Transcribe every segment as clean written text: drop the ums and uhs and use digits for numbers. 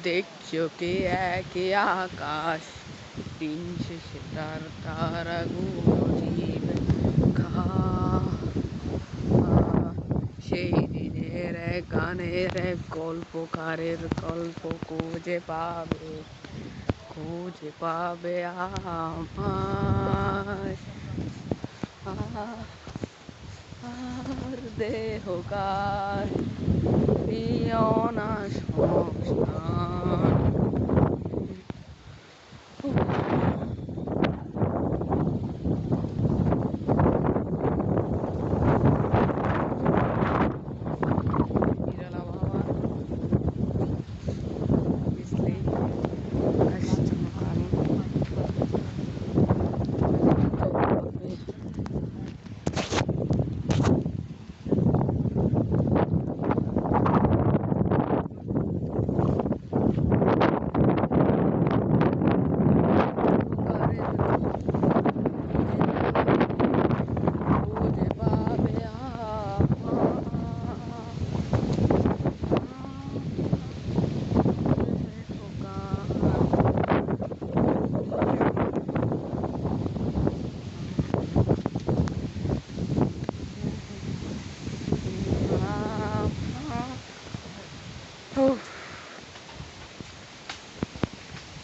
দেখছো কে একে আকাশ দিন শেষে তার তারাগুলো জিবে সেই দিনের এক গানের এক গল্পকারের গল্প খুঁজে পাবে আমায় আর দেহকার প্রিয় না সংস্থান Mira la baba, इसलिए कस्टमर খুঁজে পাবে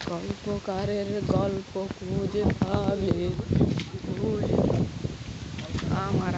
গল্পকারের গল্প খুঁজে পাবে আমার শুধু আমার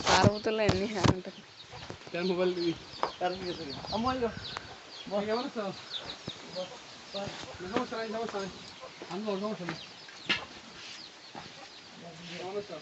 পার্বতলা এমনি হ্যাঁ মোবাইল দিবি সমস্যা